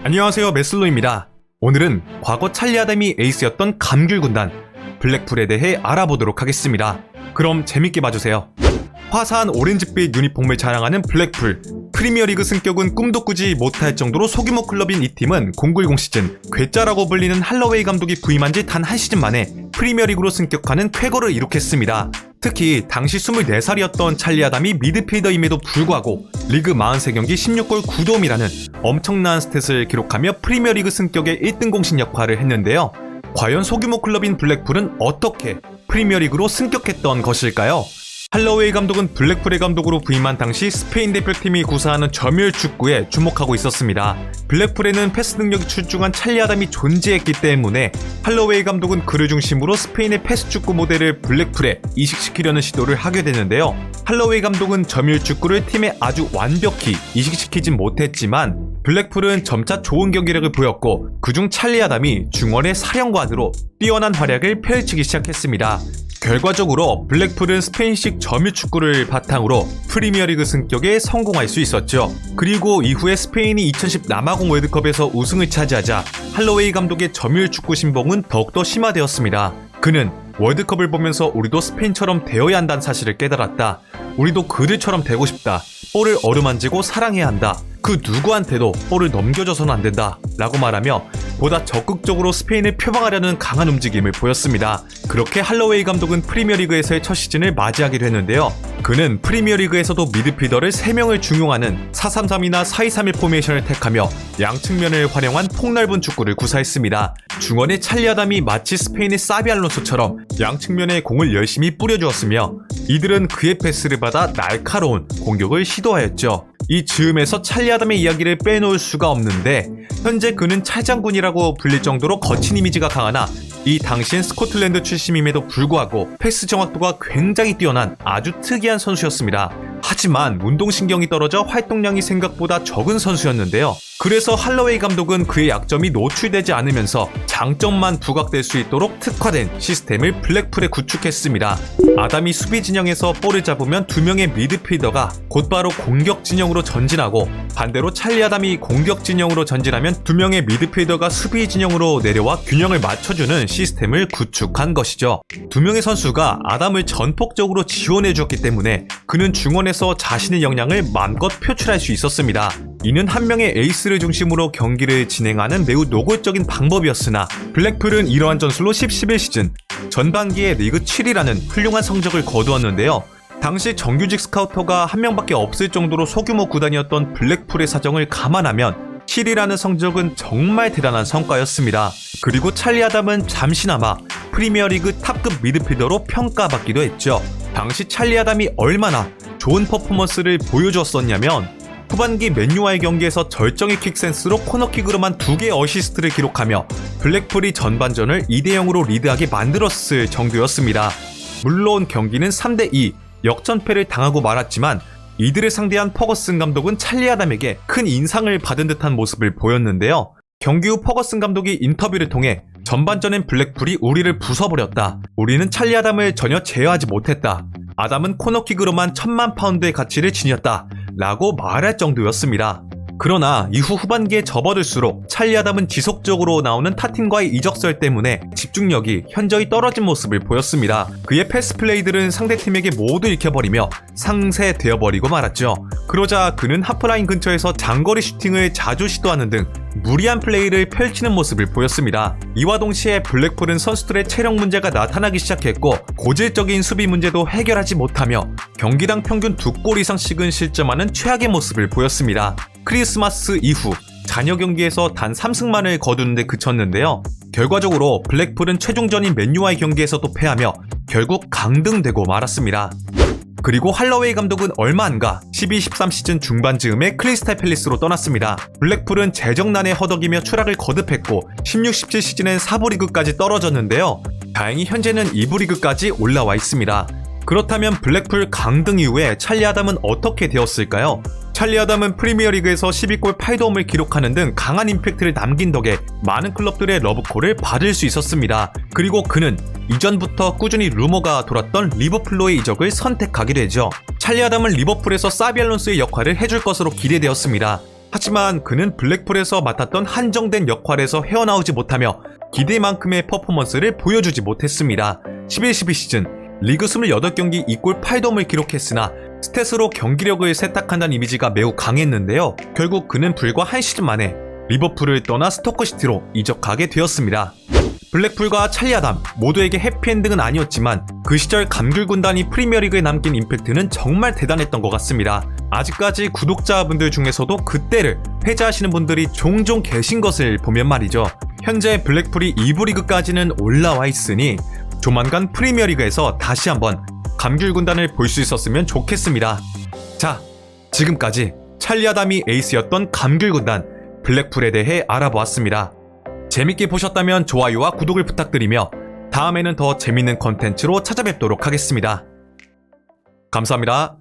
안녕하세요, 메슬로입니다. 오늘은 과거 찰리 아담이 에이스였던 감귤 군단 블랙풀에 대해 알아보도록 하겠습니다. 그럼 재밌게 봐주세요. 화사한 오렌지빛 유니폼을 자랑하는 블랙풀. 프리미어리그 승격은 꿈도 꾸지 못할 정도로 소규모 클럽인 이 팀은 090 시즌 괴짜라고 불리는 할러웨이 감독이 부임한 지 단 한 시즌 만에 프리미어리그로 승격하는 쾌거를 이룩했습니다. 특히 당시 24살이었던 찰리 아담이 미드필더임에도 불구하고 리그 43경기 16골 9도움이라는 엄청난 스탯을 기록하며 프리미어리그 승격의 1등 공신 역할을 했는데요. 과연 소규모 클럽인 블랙풀은 어떻게 프리미어리그로 승격했던 것일까요? 할러웨이 감독은 블랙풀의 감독으로 부임한 당시 스페인 대표팀이 구사하는 점유율 축구에 주목하고 있었습니다. 블랙풀에는 패스 능력이 출중한 찰리 아담이 존재했기 때문에 할러웨이 감독은 그를 중심으로 스페인의 패스 축구 모델을 블랙풀에 이식시키려는 시도를 하게 되는데요. 할러웨이 감독은 점유율 축구를 팀에 아주 완벽히 이식시키진 못했지만 블랙풀은 점차 좋은 경기력을 보였고 그중 찰리 아담이 중원의 사령관으로 뛰어난 활약을 펼치기 시작했습니다. 결과적으로 블랙풀은 스페인식 점유 축구를 바탕으로 프리미어리그 승격에 성공할 수 있었죠. 그리고 이후에 스페인이 2010 남아공 월드컵에서 우승을 차지하자 할러웨이 감독의 점유율 축구 신봉은 더욱더 심화되었습니다. 그는 월드컵을 보면서 우리도 스페인처럼 되어야 한다는 사실을 깨달았다. 우리도 그들처럼 되고 싶다. 볼을 어루만지고 사랑해야 한다. 그 누구한테도 볼을 넘겨줘서는 안 된다. 라고 말하며 보다 적극적으로 스페인을 표방하려는 강한 움직임을 보였습니다. 그렇게 할러웨이 감독은 프리미어리그에서의 첫 시즌을 맞이하기로 했는데요. 그는 프리미어리그에서도 미드필더를 3명을 중용하는 4-3-3이나 4-2-3-1 포메이션을 택하며 양측면을 활용한 폭넓은 축구를 구사했습니다. 중원의 찰리 아담이 마치 스페인의 사비 알론소처럼 양측면에 공을 열심히 뿌려주었으며 이들은 그의 패스를 받아 날카로운 공격을 시도하였죠. 이 즈음에서 찰리 아담의 이야기를 빼놓을 수가 없는데 현재 그는 찰장군이라고 불릴 정도로 거친 이미지가 강하나 이 당시엔 스코틀랜드 출신임에도 불구하고 패스 정확도가 굉장히 뛰어난 아주 특이한 선수였습니다. 하지만 운동신경이 떨어져 활동량이 생각보다 적은 선수였는데요. 그래서 할러웨이 감독은 그의 약점이 노출되지 않으면서 장점만 부각될 수 있도록 특화된 시스템을 블랙풀에 구축했습니다. 아담이 수비 진영에서 볼을 잡으면 2명의 미드필더가 곧바로 공격 진영으로 전진하고 반대로 찰리 아담이 공격 진영으로 전진하면 2명의 미드필더가 수비 진영으로 내려와 균형을 맞춰주는 시스템을 구축한 것이죠. 2명의 선수가 아담을 전폭적으로 지원해 주었기 때문에 그는 중원에서 자신의 역량을 마음껏 표출할 수 있었습니다. 이는 한 명의 에이스를 중심으로 경기를 진행하는 매우 노골적인 방법이었으나 블랙풀은 이러한 전술로 10-11 시즌 전반기에 리그 7위라는 훌륭한 성적을 거두었는데요. 당시 정규직 스카우터가 한 명밖에 없을 정도로 소규모 구단이었던 블랙풀의 사정을 감안하면 7위라는 성적은 정말 대단한 성과였습니다. 그리고 찰리 아담은 잠시나마 프리미어리그 탑급 미드필더로 평가받기도 했죠. 당시 찰리 아담이 얼마나 좋은 퍼포먼스를 보여주었었냐면 후반기 맨유와의 경기에서 절정의 킥센스로 코너킥으로만 2개의 어시스트를 기록하며 블랙풀이 전반전을 2-0으로 리드하게 만들었을 정도였습니다. 물론 경기는 3-2 역전패를 당하고 말았지만 이들을 상대한 퍼거슨 감독은 찰리 아담에게 큰 인상을 받은 듯한 모습을 보였는데요. 경기 후 퍼거슨 감독이 인터뷰를 통해 전반전엔 블랙풀이 우리를 부숴버렸다. 우리는 찰리 아담을 전혀 제어하지 못했다. 아담은 코너킥으로만 1000만 파운드의 가치를 지녔다. 라고 말할 정도였습니다. 그러나 이후 후반기에 접어들수록 찰리 아담은 지속적으로 나오는 타팀과의 이적설 때문에 집중력이 현저히 떨어진 모습을 보였습니다. 그의 패스 플레이들은 상대팀에게 모두 읽혀버리며 상쇄되어버리고 말았죠. 그러자 그는 하프라인 근처에서 장거리 슈팅을 자주 시도하는 등 무리한 플레이를 펼치는 모습을 보였습니다. 이와 동시에 블랙풀은 선수들의 체력 문제가 나타나기 시작했고 고질적인 수비 문제도 해결하지 못하며 경기당 평균 2골 이상씩은 실점하는 최악의 모습을 보였습니다. 크리스마스 이후 잔여 경기에서 단 3승만을 거두는데 그쳤는데요. 결과적으로 블랙풀은 최종전인 맨유와의 경기에서도 패하며 결국 강등되고 말았습니다. 그리고 할러웨이 감독은 얼마 안가 12-13 시즌 중반 즈음에 크리스탈 팰리스로 떠났습니다. 블랙풀은 재정난에 허덕이며 추락을 거듭했고 16-17 시즌엔 4부 리그까지 떨어졌는데요. 다행히 현재는 2부 리그까지 올라와 있습니다. 그렇다면 블랙풀 강등 이후에 찰리 아담은 어떻게 되었을까요? 찰리 아담은 프리미어리그에서 12골 8도움을 기록하는 등 강한 임팩트를 남긴 덕에 많은 클럽들의 러브콜을 받을 수 있었습니다. 그리고 그는 이전부터 꾸준히 루머가 돌았던 리버풀로의 이적을 선택하게 되죠. 찰리 아담은 리버풀에서 사비 알론소의 역할을 해줄 것으로 기대되었습니다. 하지만 그는 블랙풀에서 맡았던 한정된 역할에서 헤어나오지 못하며 기대만큼의 퍼포먼스를 보여주지 못했습니다. 11-12 시즌 리그 28경기 2골 8도움을 기록했으나 스탯으로 경기력을 세탁한다는 이미지가 매우 강했는데요. 결국 그는 불과 한 시즌 만에 리버풀을 떠나 스토커시티로 이적하게 되었습니다. 블랙풀과 찰리 아담 모두에게 해피엔딩은 아니었지만 그 시절 감귤 군단이 프리미어리그에 남긴 임팩트는 정말 대단했던 것 같습니다. 아직까지 구독자분들 중에서도 그때를 회자하시는 분들이 종종 계신 것을 보면 말이죠. 현재 블랙풀이 2부 리그까지는 올라와 있으니 조만간 프리미어리그에서 다시 한번 감귤 군단을 볼 수 있었으면 좋겠습니다. 자, 지금까지 찰리 아담이 에이스였던 감귤 군단 블랙풀에 대해 알아보았습니다. 재밌게 보셨다면 좋아요와 구독을 부탁드리며 다음에는 더 재밌는 컨텐츠로 찾아뵙도록 하겠습니다. 감사합니다.